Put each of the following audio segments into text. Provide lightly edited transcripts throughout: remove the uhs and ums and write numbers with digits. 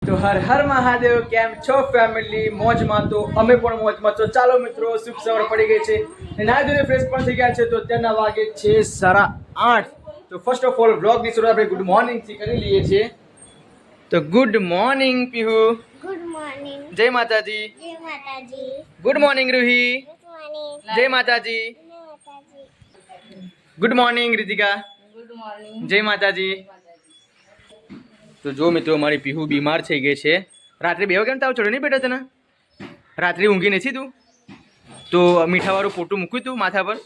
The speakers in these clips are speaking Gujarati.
તો હર હર મહાદેવ, કેમ છો ફેમિલી? મોજમાં? તો અમે પણ મોજમાં. તો ચાલો મિત્રો, શુભ સવાર પડી ગઈ છે અને નાઈ ધોઈને ફ્રેશ પણ થઈ ગયા છે. તો અત્યારના વાગે છે 8:30. તો ફર્સ્ટ ઓફ ઓલ વ્લોગની શરૂઆત આપણે ગુડ મોર્નિંગ થી કરી લઈએ છીએ. તો good morning Pihu. Good morning. જય માતાજી. જય માતાજી. Good morning Ruhi. Good morning. જય માતાજી. જય માતાજી. Good morning Ritika. Good morning. જય માતાજી. તો જો મિત્રો, મારી પીહુ બીમાર થઈ ગઈ છે. રાત્રે 2 વાગ્યાનો તાવ ચડ્યો નહીં બેટા તને? રાત્રે ઊંઘી નથી તું? તો મીઠાવાળું પોટું મૂક્યું તું માથા પર?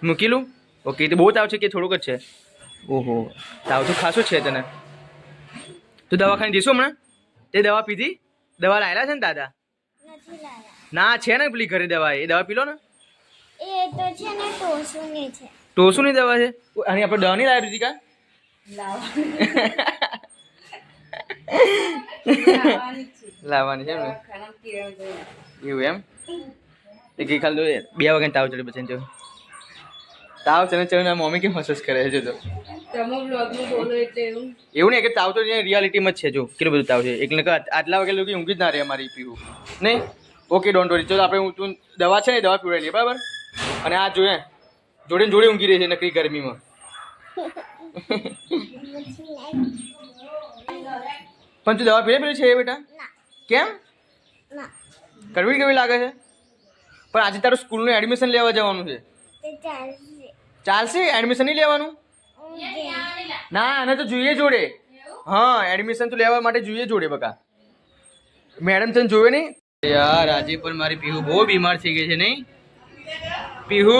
મૂકેલું? ઓકે. તો બહુ તાવ છે કે થોડુંક જ છે? ઓહો, તાવ તો ખાસો જ છે તને. તો દવાખાને જઈશું હમણાં? તે દવા પીધી? દવા લાયેલા છે ને દાદા? નથી લાયા. ના, છે ને પેલી ઘરે દવા. એ દવા પી લો ને. એ તો છે ને ટોસુની છે. ટોસુની દવા છે? અને આપણે દવા નહીં લાવી રીતિકા? લાવવાની છે ને? એવું એમ? એ ગઈ ખાલી 2 વાગ્યાને તાવ ચડ્યો પછી જો તાવ છે ને ચડ્યો. મમ્મી કેમ મસાજ કરે છે? જો તો એવું નહીં કે તાવ તો રિયાલિટીમાં જ છે. જો કેટલું બધું તાવ છે. એટલે કે આટલા વાગે લોકો ઊંઘી જ ના રહે અમારી પીવું નહીં. Okay, don't worry. ચલો આપણે તું દવા છે ને, દવા પીવડાવી લઈએ, બરાબર? અને આ જોઈએ જોડે ને જોડે ઊંઘી રહી છે નકરી ગરમીમાં. પણ તું દવા પીડે છે બેટા? ના. કેમ? ના. કડવી કેવી લાગે છે? પણ આજે તારું સ્કૂલનું એડમિશન લેવા જવાનું છે. તે ચાલશે. ચાલશે? એડમિશન નહીં લેવાનું? ના, આને તો જોઈએ જોડે. હા, એડમિશન તો લેવા માટે જોઈએ જોડે બકા. મેડમ તને જોવે નહીં? યાર, આજે પણ મારી પીહુ બહુ બીમાર થઈ ગઈ છે નહીં? પીહુ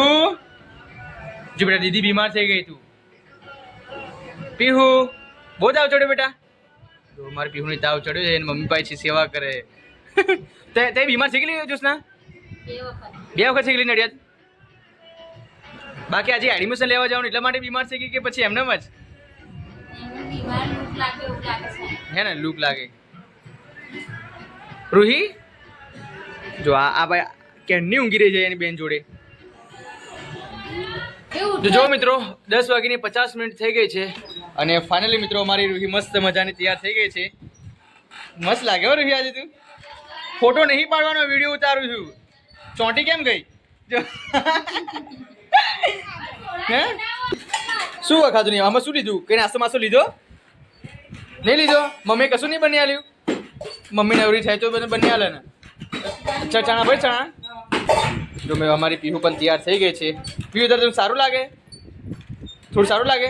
જો બેટા, દીદી બીમાર થઈ ગઈ. તું પીહુ બહુ તાવ ચડ્યો બેટા? તો મારી પીહુની તાવ ચડ્યો છે. મમ્મી પાસે સેવા કરે. તે બીમાર થઈ ગયેલી જોશના? 2 વખત થઈ ગયેલી નડિયાદ? બાકી આજે એડમિશન લેવા જવાનું એટલા માટે બીમાર થઈ ગઈ કે પછી એમને જ હે ને? લૂક લાગે. રૂહી જો આ ભાઈ કેની ઊંઘી રહી છે એની બેન જોડે. તો જો મિત્રો, 10:50 થઈ ગઈ છે અને ફાઇનલી મિત્રો મારી રૂહી મસ્ત મજાની તૈયાર થઈ ગઈ છે. મસ્ત લાગે હો રૂહી આજે. તું ફોટો નહીં પાડવાનો, વિડીયો ઉતારું છું. ચોંટી કેમ ગઈ? જો હે શું વખાતું નહીં? આમાં શું લીધું? કઈ નાસ્તો માસ્તો લીધો? નહીં લીધો? મમ્મી કશું નહીં બની આલ્યું? મમ્મી નવરી થાય તો બની આલે ને. ચણા ભાઈ ચણા. જો મેં અમારી પીહુ પણ તૈયાર થઈ ગઈ છે. પીહુ તને સારું લાગે? થોડું સારું લાગે?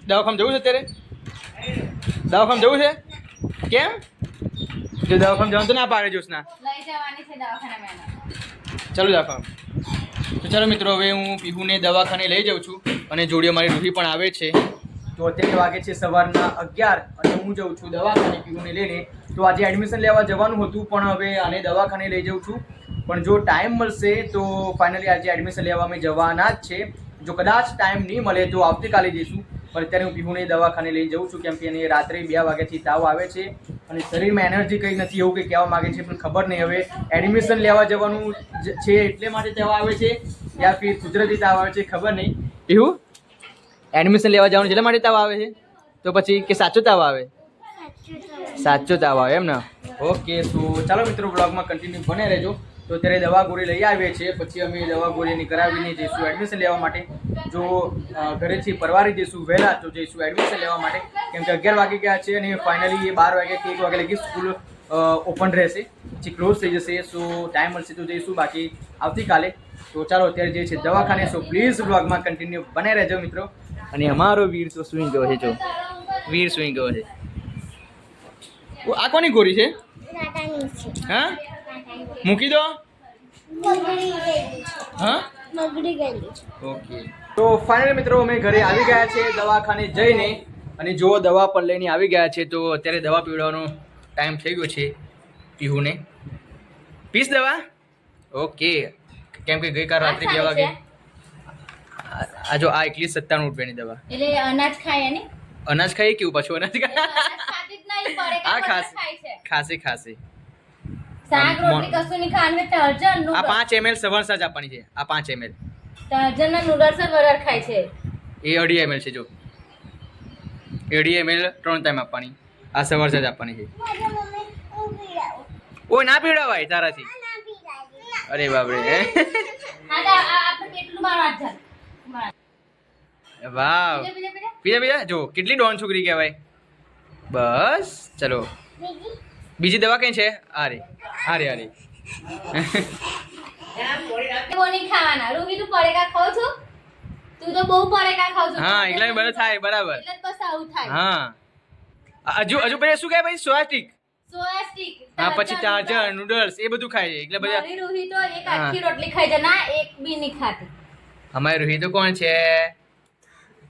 દવાખાને જવું છે અત્યારે? દવાખાને જવું છે? કેમ? જો દવાખાને જવાનું તો ના પાડે જોશના. ચાલો દવાખાને. તો ચાલો મિત્રો, હવે હું પીહુને દવાખાને લઈ જાઉં છું અને જોડે મારી રૂહી પણ આવે છે. તો અત્યારે વાગે છે સવારના 11 અને હું જાઉં છું દવાખાને પીહુને લઈને. તો આજે એડમિશન લેવા જવાનું હતું પણ હવે આને દવાખાને લઈ જાઉં છું. પણ જો ટાઈમ મળશે તો ફાઇનલી આજે એડમિશન લેવા અમે જવાના જ છે. જો કદાચ ટાઈમ નહીં મળે તો આવતીકાલે જઈશું. પણ અત્યારે હું પીહુને દવાખાને લઈ જાઉં છું કેમ કે એને રાત્રે 2 વાગ્યાથી તાવ આવે છે અને શરીરમાં એનર્જી કંઈ નથી એવું કંઈ કહેવા માગે છે. પણ ખબર નહીં હવે એડમિશન લેવા જવાનું છે એટલે માટે તાવ આવે છે યા ફિર કુદરતી તાવ આવે છે, ખબર નહીં. પીહુ એડમિશન લેવા જવાનું જેટલા માટે તાવ આવે છે તો પછી કે સાચો તાવ આવે? સાચો તાવ આવે એમ ને? ઓકે. તો ચાલો મિત્રો, બ્લોગમાં કન્ટિન્યુ બને રહેજો. તો અત્યારે દવા ગોળી લઈ આવીએ છીએ, પછી અમે દવા ગોળીની કરાવીને જઈશું એડમિશન લેવા માટે. જો ઘરેથી પરવારી જઈશું વહેલા તો જઈશું એડમિશન લેવા માટે કેમ કે 11 વાગી ગયા છે અને ફાઇનલી 12 વાગે કે 1 વાગે લગી સ્કૂલ ઓપન રહેશે, પછી ક્લોઝ થઈ જશે. સો ટાઈમ મળશે તો જઈશું, બાકી આવતીકાલે. તો ચાલો અત્યારે જે છે દવાખાને. સો પ્લીઝ બ્લોગમાં કન્ટિન્યુ બને રહેજો મિત્રો. અને અમારો વીર તો સુઈ ગયો છે. જો વીર સુઈ ગયો છે. આ કોની ગોરી છે? નાટાની છે. હા, મૂકી દો. બગડી ગયેલી છે. હા, બગડી ગયેલી છે. ઓકે. તો ફાઇનલી મિત્રો અમે ઘરે આવી ગયા છે દવાખાને જઈને અને જો દવા પણ લઈને આવી ગયા છે. તો અત્યારે દવા પીવડાવવાનો ટાઈમ થઈ ગયો છે પીહુને. પીસ દવા? ઓકે. કેમ કે ગઈકાલ રાત્રે 2 વાગે આ જો આ 9197 રૂપિયાની દવા. એટલે અનાજ ખાય ને? અનાજ ખાઈએ કેવું પાછું? અનાજ ખાતી જ નહીં પડે કે આ ખાય છે. ખાસી શાક રોટલી કશું નહીં ખાવાનું. ટર્જન આ 5 ml સવરસાજ આપવાની છે. આ 5 ml ટર્જન ના નૂડલ્સ જ વધારે ખાય છે. એ 2.5 ml છે. જો 2.5 ml 3 ટાઈમ આપવાની. આ સવાર જ આપવાની છે. મારા મમ્મી હું પીડાવું. ઓ ના પીવડાવાય તારાથી. ના પીડાવી. અરે બાપરે. હા તો આપણે કેટલું બાર વાત ચાલ વાવ. બીજા જો કેટલી ડોન છોકરી કહેવાય. બસ ચલો બીજી બીજી દવા કઈ છે? અરે અરે અરે બોની ખાવાના રૂહી તું પરેકા ખાવ છો તું તો બહુ પરેકા ખાવ છો હા એકલા બધું થાય બરાબર. એટલે જ બસ આવું થાય હા હજુ પછી શું કહે ભાઈ? Soya stick. સોયા સ્ટિક હા પછી ચાર્જર નૂડલ્સ એ બધું ખાય છે એટલે બધા. મારી રૂહી તો એક આખી રોટલી ખાઈ જાય ના એક બી નહીં ખાતી અમારી રોહિત તો કોણ છે?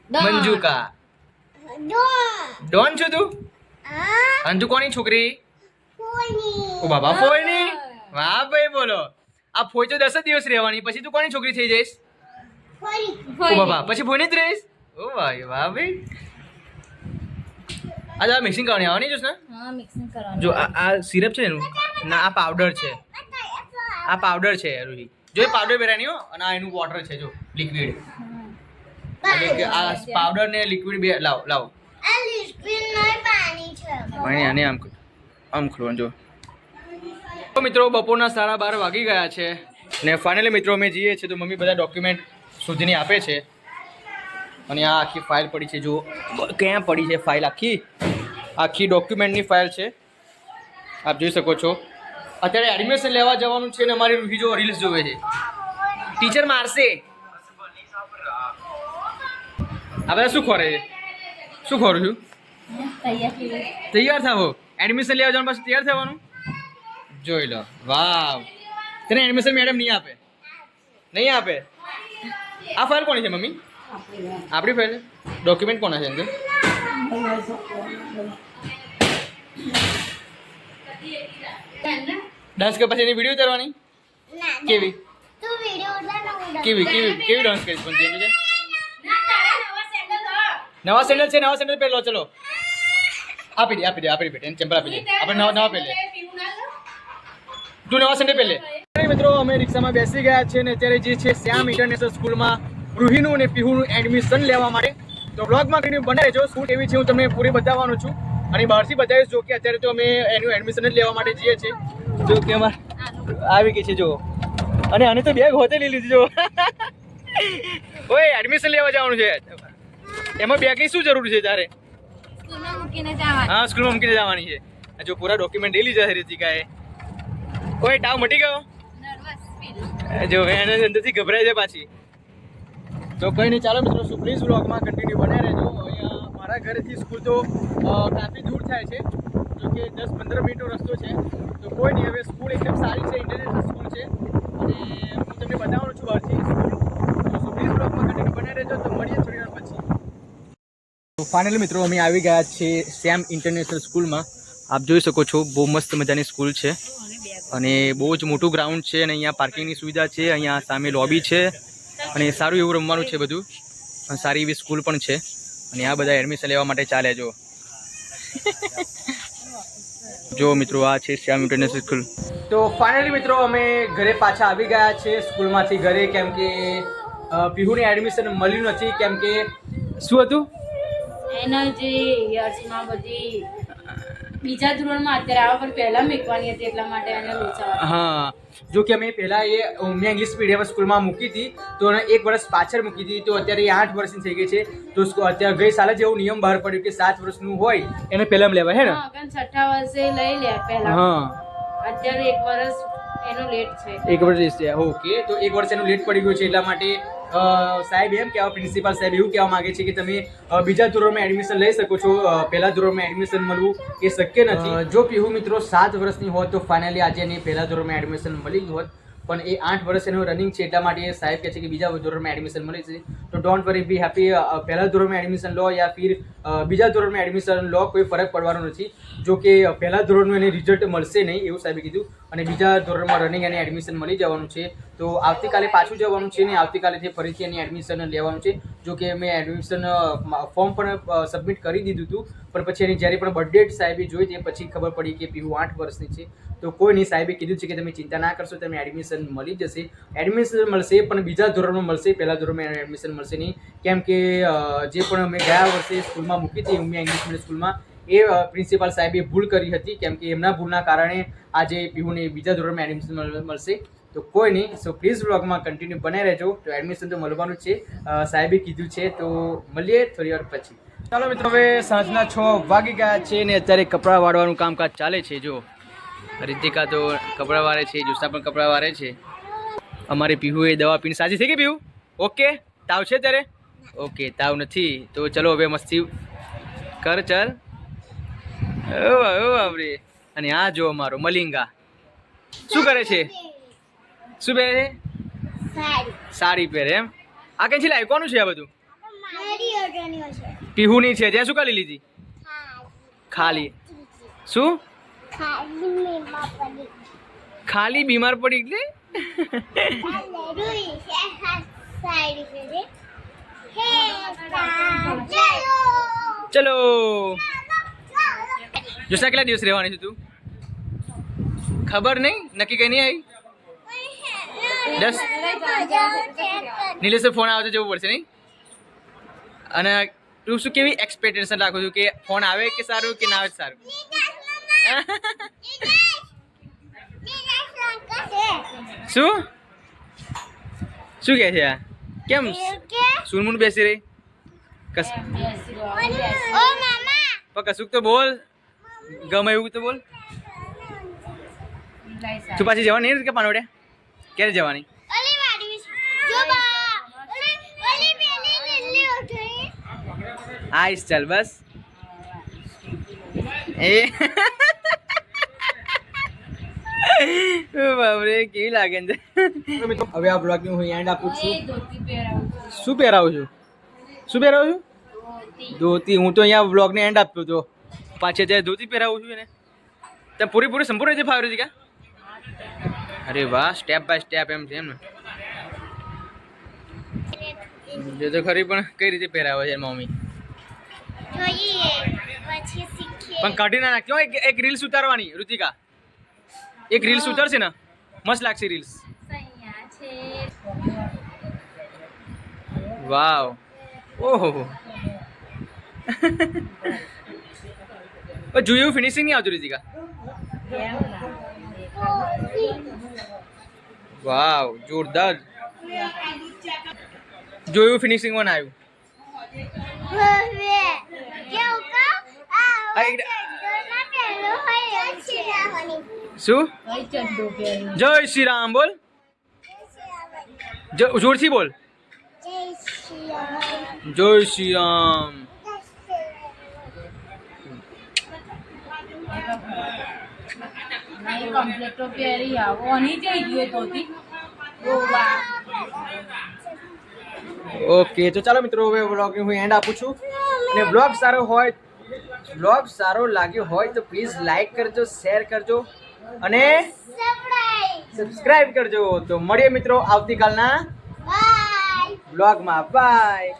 ડોન. મંજુકા. ડોન છું તું? અને તું કોની છોકરી? ઓ બાબા ફોઈની. વાહ ભાઈ બોલો. આ ફોઈ તો 10 જ દિવસ રહેવાની પછી તું કોની છોકરી થઈ જઈશ? ઓ બાબા પછી ફોઈની જ રહીશ? ઓ ભાઈ વાહ ભાઈ. આ મિક્સિંગ કરવાની આવવાની જોશ ને? હા મિક્સિંગ કરવાનું જો આ સિરપ છે એનું ના આ પાવડર છે. આ પાવડર છે રૂહી. જો એ પાવડર પહેરાની હો અને આ એનું વોટર છે જો લિક્વિડ. એટલે કે આ પાવડર ને લિક્વિડ બે લાવ લાવ. પાણી આને આમ ખોલવાનું જો. તો મિત્રો બપોરના 12:30 વાગી ગયા છે ને ફાઇનલી મિત્રો અમે જઈએ છીએ તો મમ્મી બધા ડોક્યુમેન્ટ શોધીને આપે છે અને આ આખી ફાઇલ પડી છે જો ક્યાં પડી છે ફાઇલ આખી ડોક્યુમેન્ટની ફાઇલ છે આપ જોઈ શકો છો. અત્યારે એડમિશન લેવા જવાનું છે ને અમારી રૂહી જો રીલ્સ જોવે છે. ટીચર મારશે. આ બધા શું ખોરે છે? શું ખોરું છું? તૈયાર થાવો. એડમિશન લેવા જવાનું પાછું તૈયાર થવાનું. જોઈ લો વાવ. તને એડમિશન મેડમ નહીં આપે? નહીં આપે? આ ફાઇલ કોની છે મમ્મી? આપણી ફાઇલ. ડોક્યુમેન્ટ કોના છે અંદર? ડાન્સ કર પછી એની વિડીયો ઉતારવાની કેવી કેવી કેવી કેવી ડાન્સ કરીશ પણ કેવી છે? નવા સેન્ડલ છે નવા સેન્ડલ પહેરલો ચલો. આપી દે બેટા એને ચંપલ આપી દે. આપણે નવા પહેર લે. તું નવા સેન્ડલ પહેર લે. મિત્રો અમે રિક્ષામાં બેસી ગયા છે ને અત્યારે જે છે શ્યામ ઇન્ટરનેશનલ સ્કૂલમાં રૂહીનું અને પીહુનું એડમિશન લેવા માટે. તો બ્લોગમાં કન્ટિન્યુ બનાવી જો સ્કૂલ કેવી છે હું તમને પૂરી બતાવવાનો છું અને બહારથી બતાવીશ. જો કે અત્યારે તો અમે એનું એડમિશન જ લેવા માટે જઈએ છીએ. જો કે અમારે આવી ગઈ છે જો અને આને તો બેગ હોતે લઈ લીધી જો. ઓય એડમિશન લેવા જવાનું છે એમાં બેગની શું જરૂર છે તારે? સ્કૂલમાં મૂકીને જવાનું. હા સ્કૂલમાં મૂકીને જવાની છે. જો પૂરા ડોક્યુમેન્ટ લઈ લીધા છે રીતિકાએ. ઓય ટાવ મટી ગયો નર્વસ ફીલ. જો એને અંદરથી ગભરાય છે પાછી. તો કંઈ નહીં ચાલો મિત્રો શું પ્લીઝ વ્લોગમાં કન્ટિન્યુ બને રહેજો. અહીંયા મારા ઘરેથી સ્કૂલ તો કાફી દૂર થાય છે જો કે 10-15 મિનિટનો રસ્તો છે. તો કોઈ નહીં હવે સ્કૂલ એકદમ સારી છે ઇન્ટરનેશનલ સ્કૂલ છે અને હું તમને બતાવવાનો છું બહારથી સ્કૂલ. તો શું પ્લીઝ વ્લોગમાં કન્ટિન્યુ બને રહેજો. તો મળીએ થોડી વાર પછી. તો ફાઇનલી મિત્રો અમે આવી ગયા છીએ શ્યામ ઇન્ટરનેશનલ સ્કૂલમાં. આપ જોઈ શકો છો બહુ મસ્ત મજાની સ્કૂલ છે અને બહુ જ મોટું ગ્રાઉન્ડ છે અને અહીંયા પાર્કિંગની સુવિધા છે. અહીંયા સામે લોબી છે અને સારું એવું રમવાનું છે બધું અને સારી એવી સ્કૂલ પણ છે અને આ બધા એડમિશન લેવા માટે ચાલે જો. જો મિત્રો આ છે શ્યામ ઇન્ટરનેશનલ સ્કૂલ. તો ફાઇનલી મિત્રો અમે ઘરે પાછા આવી ગયા છે સ્કૂલમાંથી ઘરે કેમ કે પીહુને એડમિશન મળ્યું નથી કેમ કે શું હતું એનર્જી યર્સમાં બધી બીજા ધોરણમાં અત્યારે આવા પણ પહેલા મૂકવાની હતી એટલા માટે એને લોચાવા. હા જો કે અમે પહેલાં મેં ઇંગ્લિશ મીડિયમ સ્કૂલમાં મૂકી હતી તો એને 1 વર્ષ પાછળ મૂકી હતી તો અત્યારે એ 8 વર્ષની થઈ ગઈ છે. તો અત્યારે ગઈ સાલે જ એવો નિયમ બહાર પડ્યો કે 7 વર્ષનું હોય એને પહેલાં લેવાય હે ને? હા કારણ 6ઠા વર્ષે લઈ લે પહેલા. હા અત્યારે 1 વર્ષ એનું લેટ છે. 1 વર્ષ છે ઓકે. તો 1 વર્ષ એનું લેટ પડી ગયું છે એટલા માટે સાહેબ એમ કહેવા પ્રિન્સિપાલ સાહેબ એવું કહેવા માંગે છે કે તમે બીજા ધોરણમાં એડમિશન લઈ શકો છો. પહેલા ધોરણમાં એડમિશન મળવું એ શક્ય નથી. જો પીહુ મિત્રો 7 વર્ષની હોત તો ફાઇનલી આજે એને પહેલા ધોરણમાં એડમિશન મળી હોત પણ એ 8 વર્ષ એનું રનિંગ છે એટલા માટે સાહેબ કહે છે કે બીજા ધોરણમાં એડમિશન મળી છે. તો ડોન્ટ વરી બી હેપી. પહેલા ધોરણમાં એડમિશન લો યા ફિર બીજા ધોરણમાં એડમિશન લો કોઈ ફરક પડવાનો નથી. જો કે પહેલા ધોરણનું એને રિઝલ્ટ મળશે નહીં એવું સાહેબે કીધું અને બીજા ધોરણમાં રનિંગ એને એડમિશન મળી જવાનું છે. તો આવતીકાલે પાછું જવાનું છે ને આવતીકાલેથી ફરીથી એની એડમિશન લેવાનું છે. જો કે મેં એડમિશન ફોર્મ પણ સબમિટ કરી દીધું હતું પણ પછી એની જ્યારે પણ બર્થડેટ સાહેબે જોઈ તે પછી ખબર પડી કે પીહુ 8 વર્ષની છે. તો કોઈ નહીં સાહેબે કીધું છે કે તમે ચિંતા ના કરશો તમે એડમિશન મળી જશે. એડમિશન મળશે પણ બીજા ધોરણમાં મળશે પહેલા ધોરણમાં એડમિશન મળશે નહીં કેમ કે જે પણ મેં ગયા વર્ષે સ્કૂલમાં મૂકી હતી ઉમિયા ઇંગ્લિશ મીડિયમ સ્કૂલમાં એ પ્રિન્સિપાલ સાહેબે ભૂલ કરી હતી, કેમ કે એમના ભૂલના કારણે આજે પીહુને બીજા ધોરણમાં એડમિશન મળશે. તો કોઈ નહીં, સો પ્લીઝ વ્લોગમાં કન્ટિન્યુ બને રહેજો. તો એડમિશન તો મળવાનું જ છે, સાહેબે કીધું છે. તો મળીએ થોડી વાર પછી. ચાલો મિત્રો, હવે સાંજના 6 વાગી ગયા છે ને અત્યારે કપડાં વાળવાનું કામકાજ ચાલે છે. જો રીતિકા તો કપડાં વાળે છે, જુસ્સા પણ કપડાં વાળે છે. અમારી પીહુએ દવા પીને સાચી થઈ ગઈ. પીહુ ઓકે? તાવ છે ત્યારે? ઓકે, તાવ નથી. તો ચલો હવે મસ્તી કર ચાલ. ઓ બાપરે. અને આ જો અમારો મલિંગા શું કરે છે? શું પહેરે છે? સાડી પહેરે એમ? આ કઈ છે લાવ્યું? કોનું છે આ બધું? પીહુની છે. ત્યાં શું ખાલી લીધી? ખાલી શું? ખાલી બીમાર પડી એટલે ચલો. જોશા કેટલા દિવસ રહેવાની છે તું? ખબર નહીં, નક્કી કઈ નહીં આવી. 10 નિલેશ ફોન આવે તો જવું પડશે નહીં? અને તું શું કેવી એક્સપેક્ટેશન રાખું છું કે ફોન આવે કે સારું કે ના આવે સારું? શું શું કહે છે આ? કેમ સુનમુન બેસી રહી? કશુંક તો બોલ, ગમે એવું તો બોલ. તું પાછી જવાની નહીં કે પાનોડે? ક્યારે જવાની? આઈશ ચાલ બસ. એ બાપરે કેવી લાગે છે. હવે આ બ્લોગની હું એન્ડ આપું છું. શું પહેરાવું છું? શું પહેરાવું છું? ધોતી. હું તો અહીંયા બ્લોગને એન્ડ આપ્યો હતો, પાછી અત્યારે ધોતી પહેરાવું છું એને. તમે પૂરી સંપૂર્ણ રીતે ફાવી હતી કા? અરે વાહ, સ્ટેપ બાય સ્ટેપ એમ છે એમ ને? જો તો ખરી, પણ કઈ રીતે પહેરાવે છે મમ્મી? પણ કાઢી ના નાખ્યો. એક રીલ્સ ઉતારવાની ઋતિકા, એક રીલ્સ ઉતારશે ને મસ્ત લાગશે રીલ્સ. વાવ, ઓહો. જોયું ફિનિશિંગ નહીં આવતું ઋતિકા? વાવ, જોરદાર. જોયું ફિનિશિંગ માં આવ્યું. શું? જય શ્રી રામ બોલ. જોરથી બોલ. જય શ્રી રામ. કમ્પ્લીટ તો પહેરી આવો અને જઈ ગયો તોથી. ઓકે, તો ચાલો મિત્રો, હવે વ્લોગને હું એન્ડ આપું છું. અને વ્લોગ સારો લાગ્યો હોય તો પ્લીઝ લાઈક કરજો, શેર કરજો અને સબસ્ક્રાઇબ કરજો. તો મળીએ મિત્રો આવતીકાલના વ્લોગમાં. બાય.